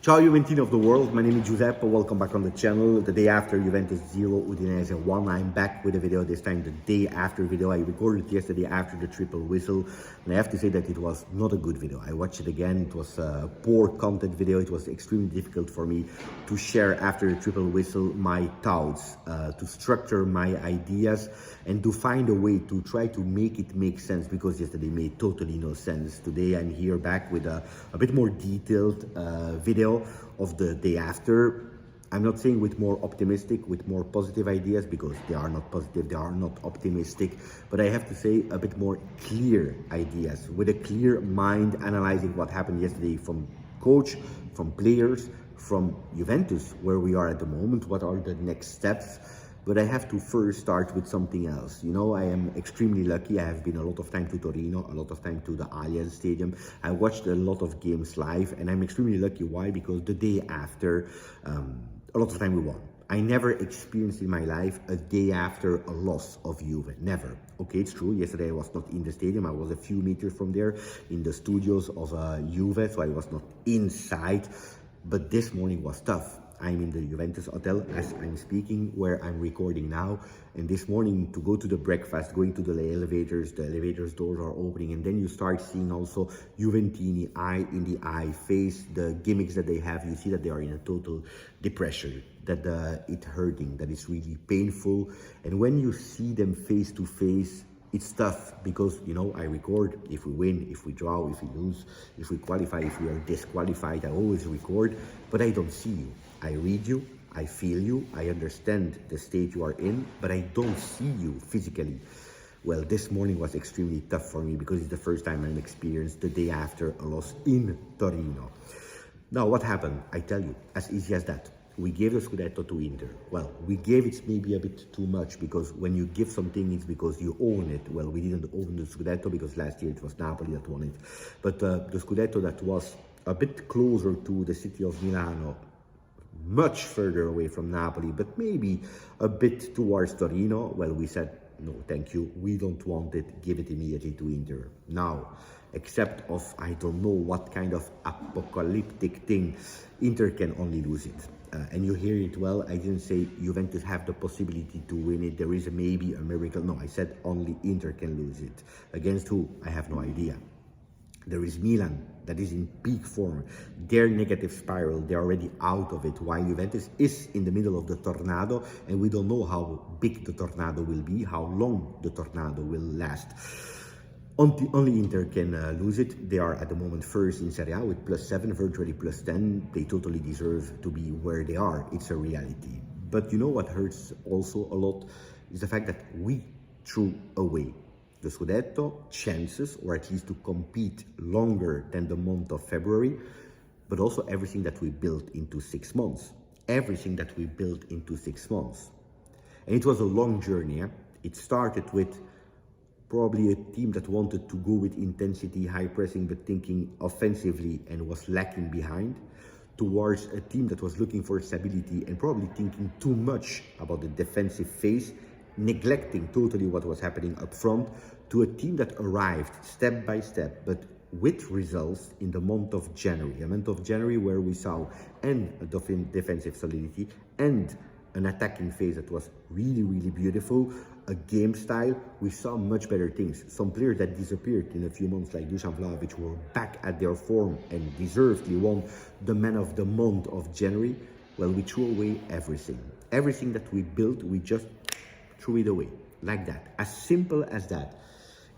Ciao Juventini of the world, my name is Giuseppe, welcome back on the channel. The day after Juventus 0, Udinese 1, I'm back with a video, this time the day after video. I recorded yesterday after the triple whistle, and I have to say that it was not a good video. I watched it again, it was a poor content video. It was extremely difficult for me to share after the triple whistle my thoughts, to structure my ideas and to find a way to try to make it make sense, because yesterday made totally no sense. Today I'm here back with a bit more detailed video of the day after. I'm not saying with more optimistic, with more positive ideas, because they are not positive, they are not optimistic, but I have to say a bit more clear ideas, with a clear mind, analyzing what happened yesterday from coach, from players, from Juventus, where we are at the moment, what are the next steps. But I have to first start with something else. You know, I am extremely lucky. I have been a lot of time to Torino, a lot of time to the Allianz Stadium. I watched a lot of games live, and I'm extremely lucky. Why? Because the day after, a lot of time we won. I never experienced in my life a day after a loss of Juve, never. Okay, it's true, yesterday I was not in the stadium, I was a few meters from there, in the studios of Juve, so I was not inside, but this morning was tough. I'm in the Juventus hotel as I'm speaking, where I'm recording now. And this morning, to go to the breakfast, going to the elevators doors are opening, and then you start seeing also Juventini eye in the eye, face the gimmicks that they have. You see that they are in a total depression, that it's hurting, that it's really painful. And when you see them face to face, it's tough, because, you know, I record if we win, if we draw, if we lose, if we qualify, if we are disqualified. I always record, but I don't see you. I read you, I feel you, I understand the state you are in, but I don't see you physically. Well, this morning was extremely tough for me, because it's the first time I'm experienced the day after a loss in Torino. Now, what happened? I tell you, as easy as that. We gave the Scudetto to Inter. Well, we gave it maybe a bit too much, because when you give something, it's because you own it. Well, we didn't own the Scudetto, because last year it was Napoli that won it. But the Scudetto that was a bit closer to the city of Milano, much further away from Napoli, but maybe a bit towards Torino, well, we said, no, thank you, we don't want it, give it immediately to Inter. Now, except of, I don't know what kind of apocalyptic thing, Inter can only lose it. And you hear it well, I didn't say Juventus have the possibility to win it, there is maybe a miracle. No, I said only Inter can lose it. Against who? I have no idea. There is Milan, that is in peak form. Their negative spiral, they're already out of it, while Juventus is in the middle of the tornado, and we don't know how big the tornado will be, how long the tornado will last. Only Inter can lose it. They are at the moment first in Serie A with +7, virtually +10. They totally deserve to be where they are. It's a reality. But you know what hurts also a lot is the fact that we threw away the Scudetto, chances, or at least to compete longer than the month of February, but also everything that we built into 6 months. Everything that we built into 6 months. And it was a long journey. It started with probably a team that wanted to go with intensity, high pressing, but thinking offensively and was lacking behind, towards a team that was looking for stability and probably thinking too much about the defensive phase, neglecting totally what was happening up front, to a team that arrived step by step, but with results in the month of January. A month of January where we saw and a defensive solidity and an attacking phase that was really, really beautiful, a game style. We saw much better things. Some players that disappeared in a few months, like Dusan Vlahovic, were back at their form and deservedly won the man of the month of January. Well, we threw away everything. Everything that we built, we just threw it away, like that. As simple as that.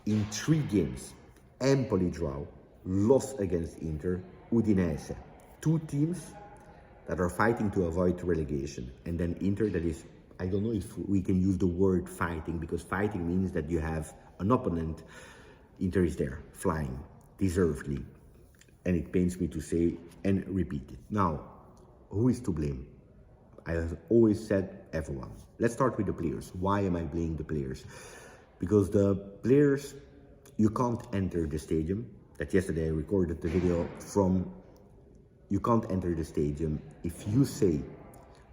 In 3 games, Empoli draw, loss against Inter, Udinese. 2 teams that are fighting to avoid relegation. And then Inter that is, I don't know if we can use the word fighting, because fighting means that you have an opponent. Inter is there, flying, deservedly. And it pains me to say and repeat it. Now, who is to blame? I have always said everyone. Let's start with the players. Why am I blaming the players? Because the players, you can't enter the stadium. That yesterday I recorded the video from, you can't enter the stadium if you say,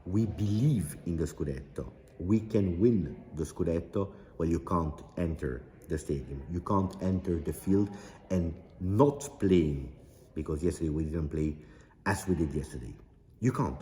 we believe in the Scudetto, we can win the Scudetto. Well, you can't enter the stadium. You can't enter the field and not playing, because yesterday we didn't play as we did yesterday. You can't.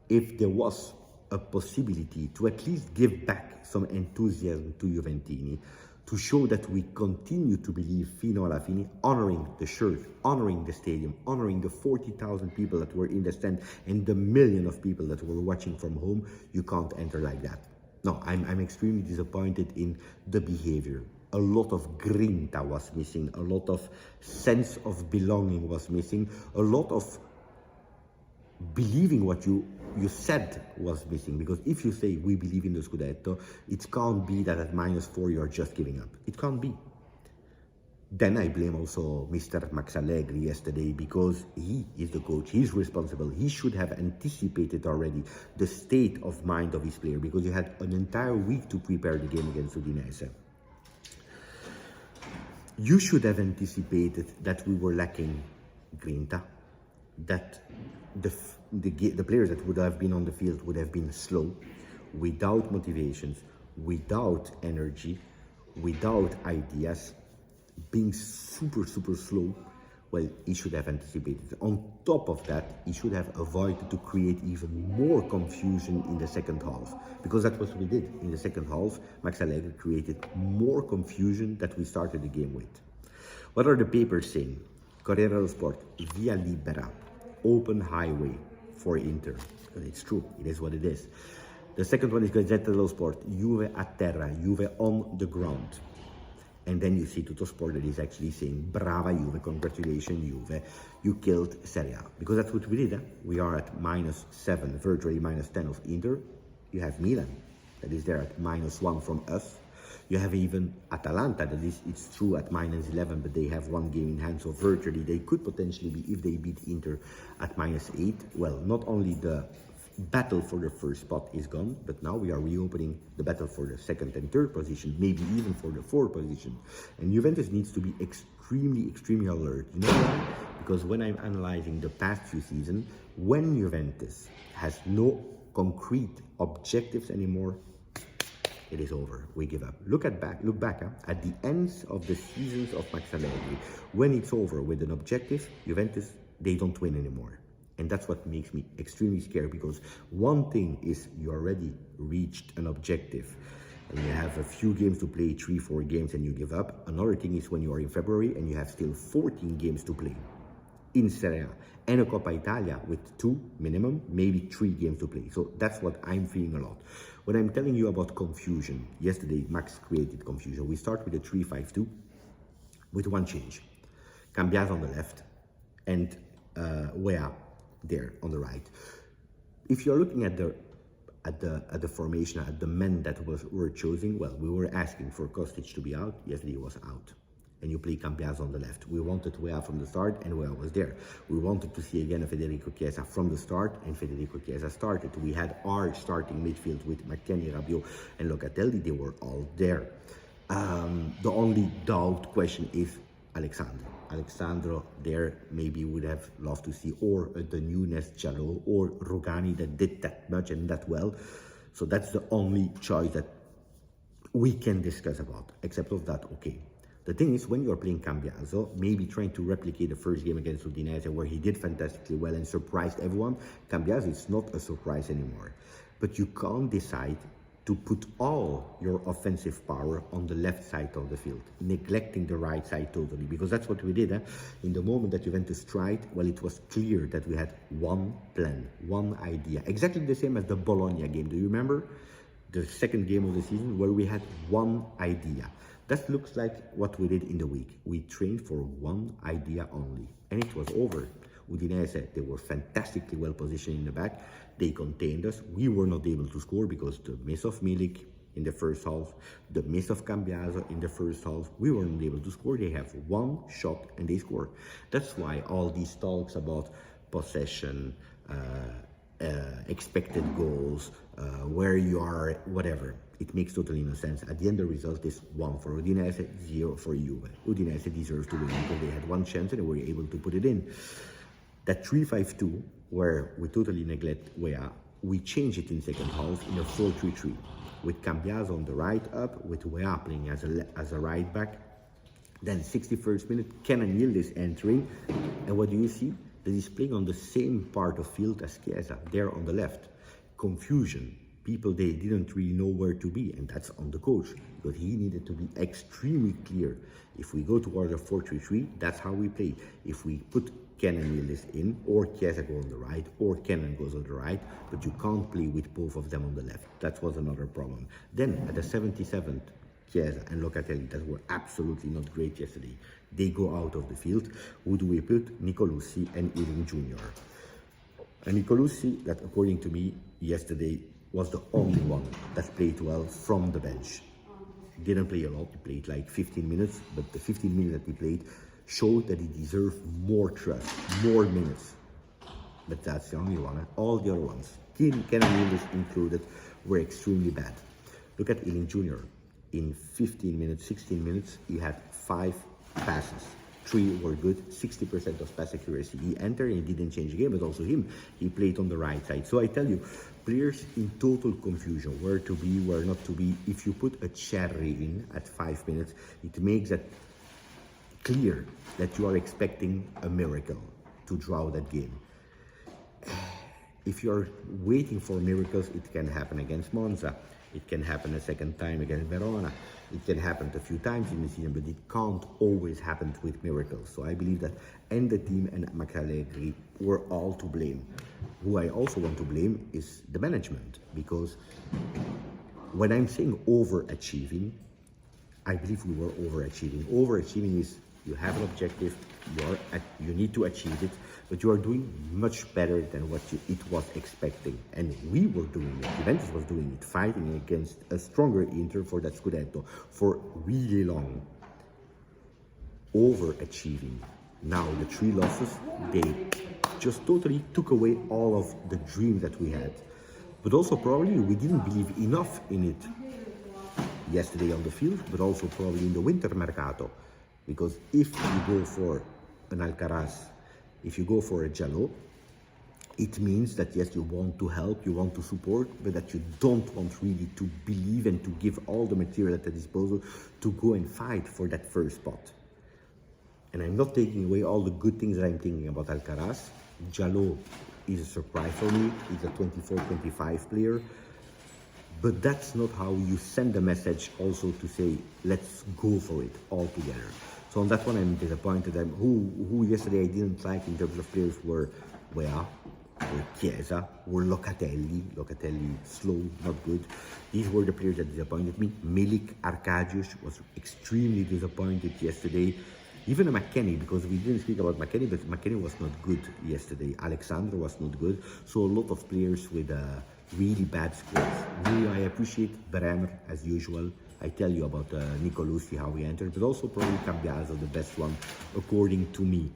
If there was a possibility to at least give back some enthusiasm to Juventini, to show that we continue to believe fino alla fine, honoring the shirt, honoring the stadium, honoring the 40,000 people that were in the stand and the million of people that were watching from home, you can't enter like that. No, I'm extremely disappointed in the behavior. A lot of grinta was missing, a lot of sense of belonging was missing, a lot of believing what you said was missing. Because if you say we believe in the Scudetto, it can't be that at -4 you're just giving up. It can't be. Then I blame also Mr. Max Allegri yesterday, because he is the coach, he's responsible. He should have anticipated already the state of mind of his player, because you had an entire week to prepare the game against Udinese. You should have anticipated that we were lacking grinta, that the players that would have been on the field would have been slow, without motivations, without energy, without ideas, being super slow. Well, he should have anticipated. On top of that, he should have avoided to create even more confusion in the second half, because that's what we did. In the second half, Max Allegri created more confusion that we started the game with. What are the papers saying? Corriere dello Sport, via libera, open highway for Inter. And it's true, it is what it is. The second one is Gazzetta dello Sport, Juve a terra, Juve on the ground. And then you see Tuttosport that is actually saying, brava Juve, congratulations Juve, you killed Serie A. Because that's what we did. We are at -7, virtually -10 of Inter. You have Milan, that is there at -1 from us. You have even Atalanta, that is, it's true, at -11, but they have one game in hand, so virtually they could potentially be, if they beat Inter, at -8. Well, not only the battle for the first spot is gone, but now we are reopening the battle for the second and third position, maybe even for the fourth position. And Juventus needs to be extremely alert. You know why? Because when I'm analyzing the past few seasons, when Juventus has no concrete objectives anymore, it is over. We give up. Look back at the ends of the seasons of Max Allegri. When it's over with an objective, Juventus, they don't win anymore. And that's what makes me extremely scared, because one thing is you already reached an objective and you have a few games to play, 3-4 games, and you give up. Another thing is when you are in February and you have still 14 games to play in Serie A and a Coppa Italia with 2 minimum, maybe 3 games to play. So that's what I'm feeling a lot. When I'm telling you about confusion, yesterday Max created confusion. We start with a 3-5-2 with one change. Cambias on the left and Wea there on the right. If you're looking at the formation, at the men that were chosen, well, we were asking for Kostic to be out. Yesterday he was out. And you play Cambias on the left. We wanted Wea from the start, and Wea was there. We wanted to see again Federico Chiesa from the start, and Federico Chiesa started. We had our starting midfield with McKennie, Rabiot, and Locatelli. They were all there. The only doubt question is Alexandro there, maybe would have loved to see, or the Nunes, Jallo, or Rugani that did that much and that well. So that's the only choice that we can discuss about. Except of that, okay. The thing is, when you're playing Cambiaso, maybe trying to replicate the first game against Udinese where he did fantastically well and surprised everyone, Cambiaso is not a surprise anymore. But you can't decide to put all your offensive power on the left side of the field, neglecting the right side totally, because that's what we did. In the moment that Juventus tried, well, it was clear that we had one plan, one idea, exactly the same as the Bologna game. Do you remember? The second game of the season where we had one idea. That looks like what we did in the week. We trained for one idea only, and it was over. Udinese, they were fantastically well positioned in the back. They contained us. We were not able to score because the miss of Milik in the first half, the miss of Cambiaso in the first half, we weren't able to score. They have one shot and they score. That's why all these talks about possession, expected goals, where you are, whatever, it makes totally no sense. At the end, the result is 1 for Udinese, 0 for Juve. Udinese deserves to win because they had one chance and they were able to put it in. That 3-5-2, where we totally neglect Wea, we change it in second half in a 4-3-3, with Cambiaso on the right up, with Wea playing as a right back. Then 61st minute, Kenan Yildiz entering, and what do you see? that is playing on the same part of field as Chiesa, there on the left. Confusion. People, they didn't really know where to be, and that's on the coach, because he needed to be extremely clear. If we go towards a 4-3-3, that's how we play. If we put Kenan Yildiz in, or Chiesa go on the right, or Kenan goes on the right, but you can't play with both of them on the left. That was another problem. Then at the 77th, Chiesa and Locatelli, that were absolutely not great yesterday, they go out of the field. Who do we put? Nicolosi and Ealing Jr. And Nicolosi, that according to me, yesterday was the only one that played well from the bench. Didn't play a lot, he played like 15 minutes, but the 15 minutes that he played showed that he deserved more trust, more minutes. But that's the only one. All the other ones, Kenan Yildiz included, were extremely bad. Look at Ealing Jr. In 15 minutes, 16 minutes, he had 5 passes. 3 were good, 60% of pass accuracy. He entered and he didn't change the game, but also him, he played on the right side. So I tell you, players in total confusion, where to be, where not to be. If you put a Cherry in at 5 minutes, it makes that clear that you are expecting a miracle to draw that game. If you're waiting for miracles, it can happen against Monza. It can happen a second time against Verona. It can happen a few times in the season, but it can't always happen with miracles. So I believe that and the team and Allegri were all to blame. Who I also want to blame is the management, because when I'm saying overachieving, I believe we were overachieving. Overachieving is you have an objective, you need to achieve it, but you are doing much better than what it was expecting. And we were doing it, Juventus was doing it, fighting against a stronger Inter for that Scudetto for really long. Overachieving. Now the 3 losses, they just totally took away all of the dreams that we had. But also probably we didn't believe enough in it yesterday on the field, but also probably in the winter mercato. Because if you go for an Alcaraz, if you go for a Jallo, it means that yes, you want to help, you want to support, but that you don't want really to believe and to give all the material at the disposal to go and fight for that first spot. And I'm not taking away all the good things that I'm thinking about Alcaraz. Jallo is a surprise for me. He's a 24-25 player. But that's not how you send a message also to say, let's go for it all together. So on that one, I'm disappointed. Who yesterday I didn't like in terms of players were Wea, were Chiesa, were Locatelli. Locatelli, slow, not good. These were the players that disappointed me. Milik, Arkadiusz was extremely disappointed yesterday. Even a McKennie, because we didn't speak about McKennie, but McKennie was not good yesterday. Alexander was not good. So a lot of players with really bad scores. Really, I appreciate Bremer as usual. I tell you about Nicolosi, how he entered, but also probably Cambiaso, the best one, according to me.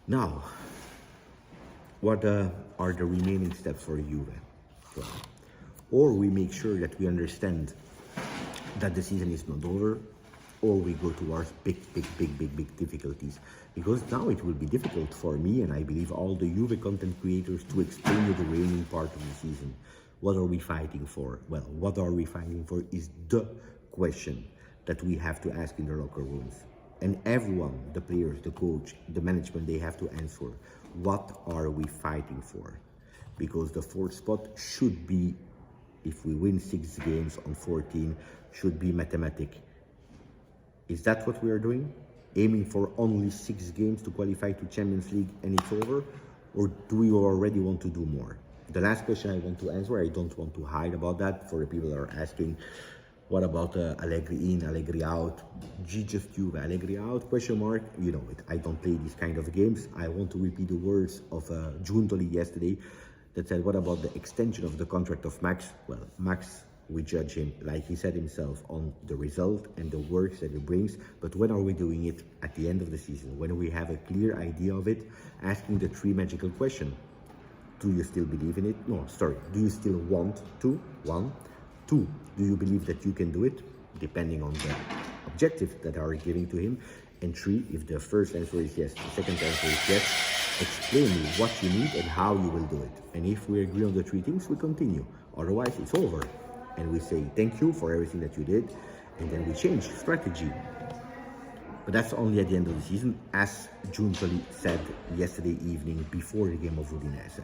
Now, what are the remaining steps for Juve? So, or we make sure that we understand that the season is not over, or we go towards big difficulties. Because now it will be difficult for me, and I believe all the Juve content creators, to explain you the remaining part of the season. What are we fighting for? Well, what are we fighting for is the question that we have to ask in the locker rooms. And everyone, the players, the coach, the management, they have to answer. What are we fighting for? Because the 4th spot should be, if we win 6 games on 14, should be mathematic. Is that what we are doing? Aiming for only 6 games to qualify to Champions League and it's over? Or do we already want to do more? The last question I want to answer, I don't want to hide about that for the people that are asking, what about Allegri in, Allegri out, GJustjuve, Allegri out, question mark, you know it. I don't play these kind of games. I want to repeat the words of Giuntoli yesterday that said, what about the extension of the contract of Max? Well, Max, we judge him, like he said himself, on the result and the works that he brings. But when are we doing it? At the end of the season, when we have a clear idea of it, asking the 3 magical questions. Do you still believe in it? No, sorry. Do you still want to? 1. 2. Do you believe that you can do it? Depending on the objectives that are giving to him. And 3. If the first answer is yes, the second answer is yes, explain me what you need and how you will do it. And if we agree on the 3 things, we continue. Otherwise, it's over. And we say thank you for everything that you did. And then we change strategy. But that's only at the end of the season, as Giuntoli said yesterday evening before the game of Udinese.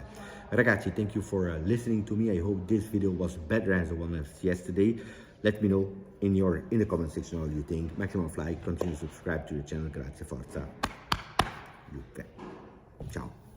Ragazzi, thank you for listening to me. I hope this video was better as the one of yesterday. Let me know in the comment section what you think. Maximum like, continue to subscribe to the channel. Grazie, forza Juve. Ciao.